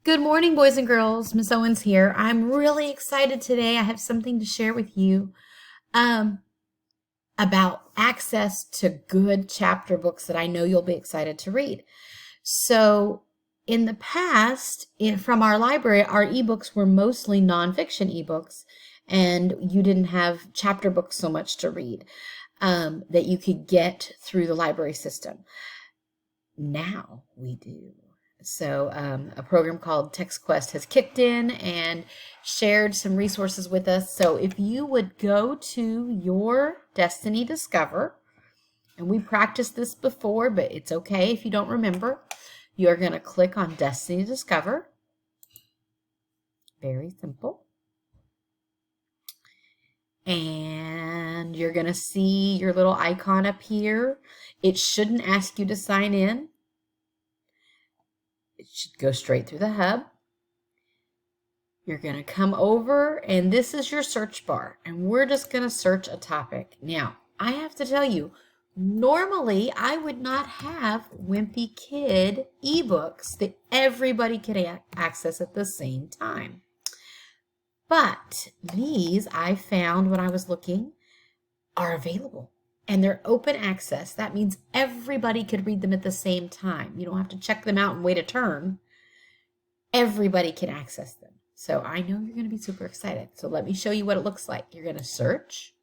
Good morning, boys and girls. Miss Owens here. I'm really excited today. I have something to share with you um, about access to good chapter books that I know you'll be excited to read. So, in the past, from our library, our ebooks were mostly nonfiction ebooks, and you didn't have chapter books so much to read that you could get through the library system. Now we do. So a program called TextQuest has kicked in and shared some resources with us. So if you would go to your Destiny Discover, and we practiced this before, but it's okay if you don't remember. You're going to click on Destiny Discover. Very simple. And you're going to see your little icon up here. It shouldn't ask you to sign in. It should go straight through the hub. You're going to come over, and this is your search bar, and we're just going to search a topic. Now, I have to tell you, normally I would not have Wimpy Kid ebooks that everybody could access at the same time. But these I found when I was looking are available. And they're open access. That means everybody could read them at the same time. You don't have to check them out and wait a turn. Everybody can access them. So I know you're going to be super excited. So let me show you what it looks like. You're going to search.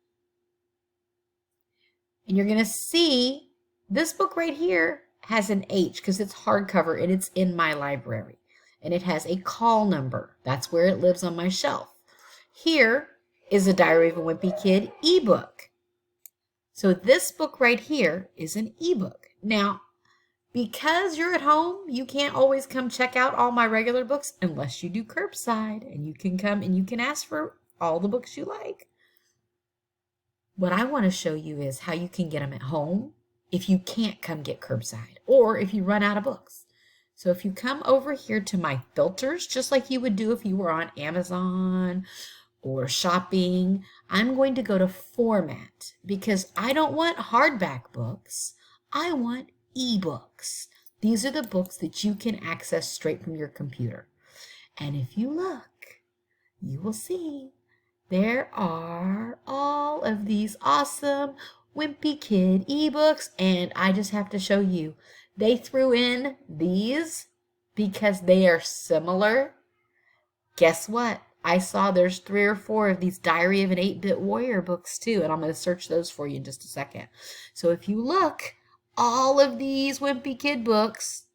And you're going to see this book right here has an H because it's hardcover and it's in my library. And it has a call number. That's where it lives on my shelf. Here is a Diary of a Wimpy Kid ebook. So this book right here is an ebook. Now, because you're at home, you can't always come check out all my regular books unless you do curbside, and you can come and you can ask for all the books you like. What I want to show you is how you can get them at home if you can't come get curbside or if you run out of books. So if you come over here to my filters, just like you would do if you were on Amazon or shopping, I'm going to go to format because I don't want hardback books. I want ebooks. These are the books that you can access straight from your computer. And if you look, you will see there are all of these awesome Wimpy Kid ebooks. And I just have to show you, they threw in these because they are similar. Guess what? I saw there's 3 or 4 of these Diary of an 8-Bit Warrior books too, and I'm going to search those for you in just a second. So if you look, all of these Wimpy Kid books,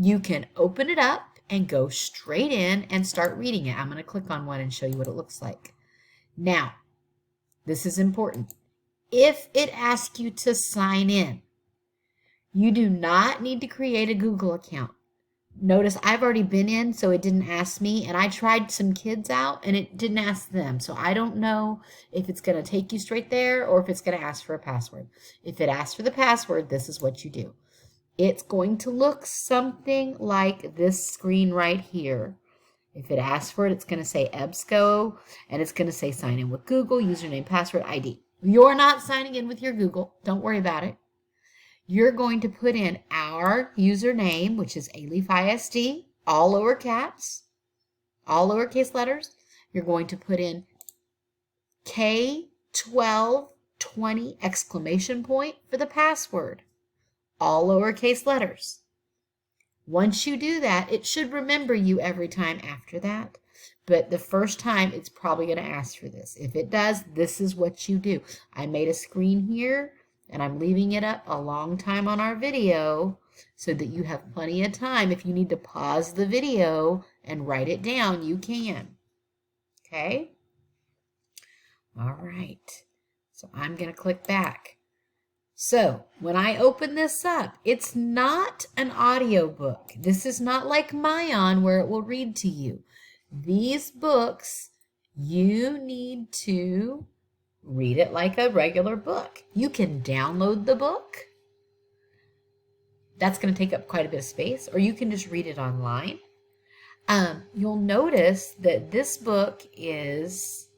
you can open it up and go straight in and start reading it. I'm going to click on one and show you what it looks like. Now, this is important. If it asks you to sign in, you do not need to create a Google account. Notice I've already been in, so it didn't ask me, and I tried some kids out and it didn't ask them. So I don't know if it's going to take you straight there or if it's going to ask for a password. If it asks for the password, this is what you do. It's going to look something like this screen right here. If it asks for it, it's going to say EBSCO, and it's going to say sign in with Google, username, password, ID. You're not signing in with your Google. Don't worry about it. You're going to put in our username, which is Aleaf ISD, all lower caps, all lowercase letters. You're going to put in K1220 exclamation point for the password, all lowercase letters. Once you do that, it should remember you every time after that. But the first time, it's probably going to ask for this. If it does, this is what you do. I made a screen here, and I'm leaving it up a long time on our video so that you have plenty of time. If you need to pause the video and write it down, you can. Okay? All right. So I'm going to click back. So when I open this up, it's not an audio book. This is not like Mayan where it will read to you. These books, you need to read it like a regular book. You can download the book. That's going to take up quite a bit of space, or you can just read it online. You'll notice that this book is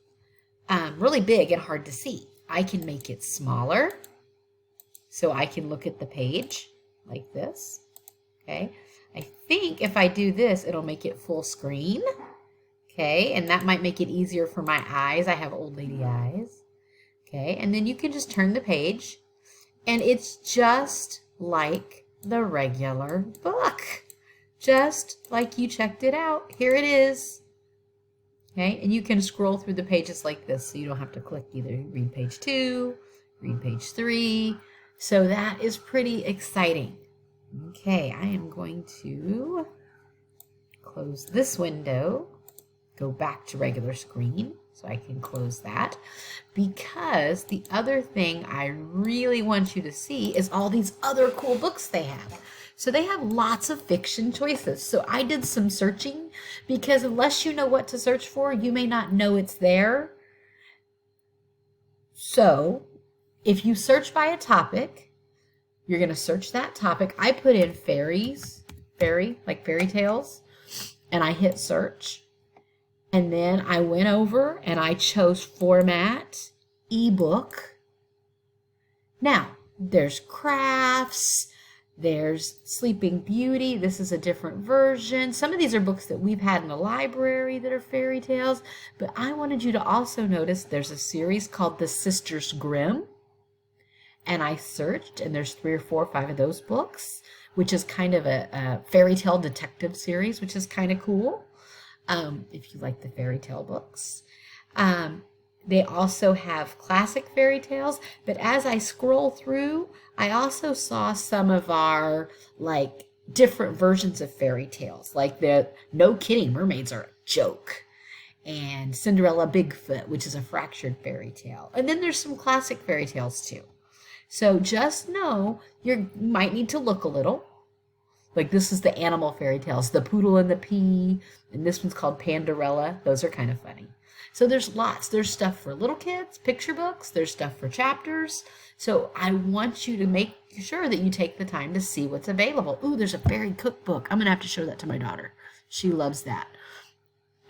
really big and hard to see. I can make it smaller so I can look at the page like this. Okay. I think if I do this, it'll make it full screen. Okay, and that might make it easier for my eyes. I have old lady eyes. Okay, and then you can just turn the page, and it's just like the regular book. Just like you checked it out. Here it is. Okay, and you can scroll through the pages like this, so you don't have to click either. Read page 2, read page 3. So that is pretty exciting. Okay, I am going to close this window, go back to regular screen, so I can close that, because the other thing I really want you to see is all these other cool books they have. So they have lots of fiction choices. So I did some searching, because unless you know what to search for, you may not know it's there. So if you search by a topic, you're going to search that topic. I put in fairies, like fairy tales, and I hit search. And then I went over and I chose format, ebook. Now, there's crafts, there's Sleeping Beauty. This is a different version. Some of these are books that we've had in the library that are fairy tales, but I wanted you to also notice there's a series called The Sisters Grimm. And I searched, and there's 3 or 4 or 5 of those books, which is kind of a fairy tale detective series, which is kind of cool. If you like the fairy tale books. They also have classic fairy tales, but as I scroll through, I also saw some of our like different versions of fairy tales, like the No Kidding, Mermaids Are a Joke, and Cinderella Bigfoot, which is a fractured fairy tale. And then there's some classic fairy tales too. So just know you might need to look a little. Like this is the animal fairy tales, the Poodle and the Pea, and this one's called Pandarella. Those are kind of funny. So there's lots. There's stuff for little kids, picture books. There's stuff for chapters. So I want you to make sure that you take the time to see what's available. Ooh, there's a fairy cookbook. I'm going to have to show that to my daughter. She loves that.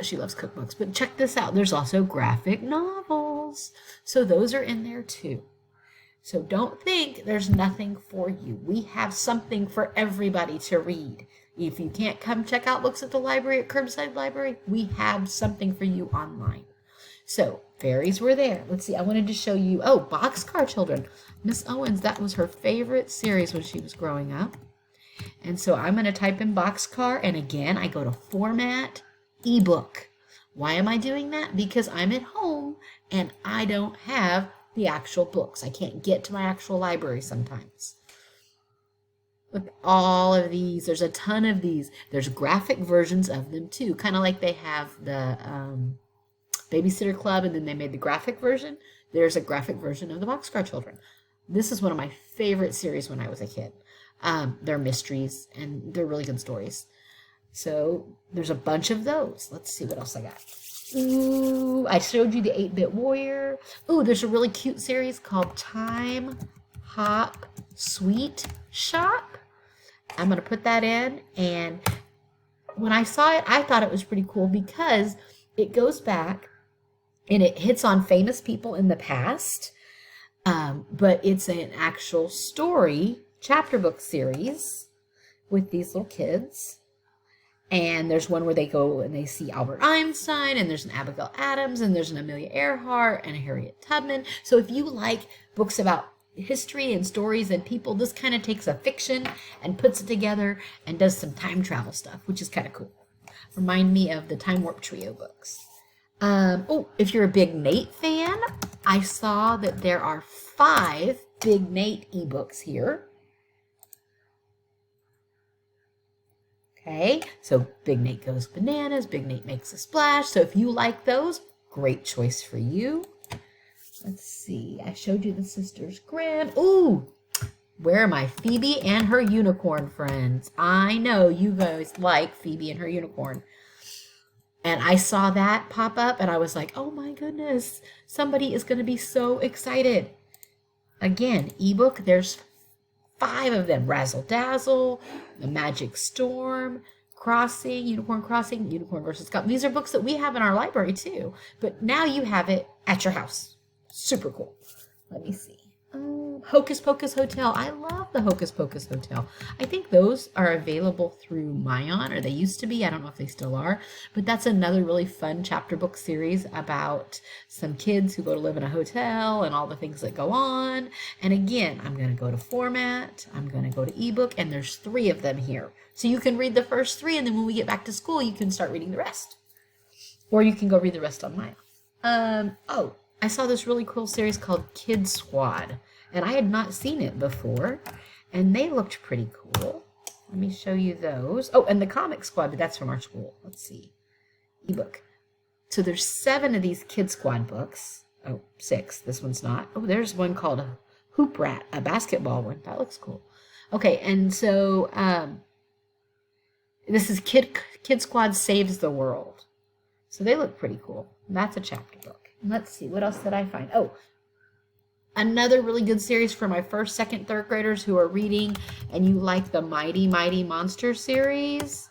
She loves cookbooks. But check this out. There's also graphic novels. So those are in there too. So don't think there's nothing for you. We have something for everybody to read. If you can't come check out books at the library, at Curbside Library, we have something for you online. So fairies were there. Let's see, I wanted to show you, oh, Boxcar Children. Miss Owens, that was her favorite series when she was growing up. And so I'm going to type in Boxcar, and again, I go to Format, Ebook. Why am I doing that? Because I'm at home and I don't have the actual books. I can't get to my actual library sometimes. Look, all of these. There's a ton of these. There's graphic versions of them too, kind of like they have the Babysitter Club, and then they made the graphic version. There's a graphic version of the Boxcar Children. This is one of my favorite series when I was a kid. They're mysteries, and they're really good stories. So there's a bunch of those. Let's see what else I got. Ooh, I showed you the 8-Bit Warrior. Ooh, there's a really cute series called Time Hop Sweet Shop. I'm going to put that in. And when I saw it, I thought it was pretty cool because it goes back and it hits on famous people in the past. But it's an actual story, chapter book series with these little kids. And there's one where they go and they see Albert Einstein, and there's an Abigail Adams, and there's an Amelia Earhart, and a Harriet Tubman. So if you like books about history and stories and people, this kind of takes a fiction and puts it together and does some time travel stuff, which is kind of cool. Remind me of the Time Warp Trio books. Oh, if you're a Big Nate fan, I saw that there are 5 Big Nate ebooks here. Okay, so Big Nate Goes Bananas, Big Nate Makes a Splash. So if you like those, great choice for you. Let's see, I showed you the Sisters Grimm. Ooh, where are my Phoebe and her unicorn friends? I know you guys like Phoebe and her unicorn. And I saw that pop up and I was like, oh my goodness, somebody is going to be so excited. Again, ebook, there's 5 of them. Razzle Dazzle, The Magic Storm, Unicorn Crossing, Unicorn versus Scott. These are books that we have in our library too, but now you have it at your house. Super cool. Let me see. Hocus Pocus Hotel. I love the Hocus Pocus Hotel. I think those are available through Mayan, or they used to be. I don't know if they still are, but that's another really fun chapter book series about some kids who go to live in a hotel and all the things that go on. And again, I'm going to go to format, I'm going to go to ebook, and there's 3 of them here. So you can read the first 3, and then when we get back to school, you can start reading the rest. Or you can go read the rest on Mayan. Oh, I saw this really cool series called Kid Squad, and I had not seen it before, and they looked pretty cool. Let me show you those. Oh, and the Comic Squad, but that's from our school. Let's see. Ebook. So there's 7 of these Kid Squad books. Oh, 6. This one's not. Oh, there's one called Hoop Rat, a basketball one. That looks cool. Okay, and so this is Kid Squad Saves the World. So they look pretty cool. That's a chapter book. Let's see, what else did I find? Oh, another really good series for my 1st, 2nd, 3rd graders who are reading and you like the Mighty Mighty Monster series.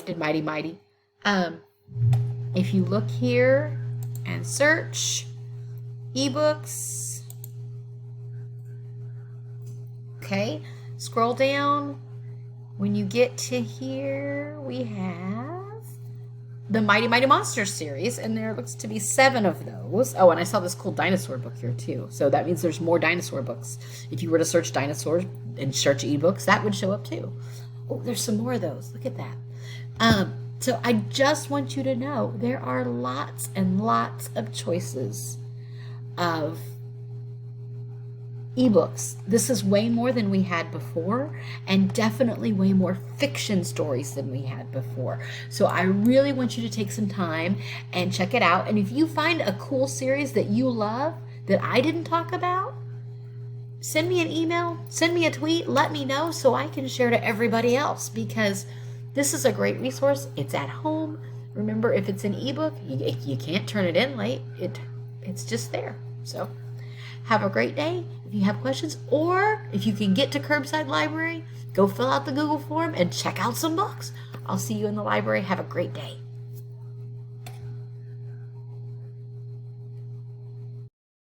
Mighty. If you look here and search ebooks, okay, scroll down. When you get to here, we have the Mighty Mighty Monsters series, and there looks to be 7 of those. Oh, and I saw this cool dinosaur book here too. So that means there's more dinosaur books. If you were to search dinosaurs and search ebooks, that would show up too. Oh, there's some more of those. Look at that. So I just want you to know there are lots and lots of choices of ebooks. This is way more than we had before, and definitely way more fiction stories than we had before. So I really want you to take some time and check it out. And if you find a cool series that you love that I didn't talk about, send me an email, send me a tweet, let me know so I can share to everybody else, because this is a great resource. It's at home. Remember, if it's an ebook, you can't turn it in late. It's just there. So have a great day. If you have questions, or if you can get to Curbside Library, go fill out the Google form and check out some books. I'll see you in the library. Have a great day.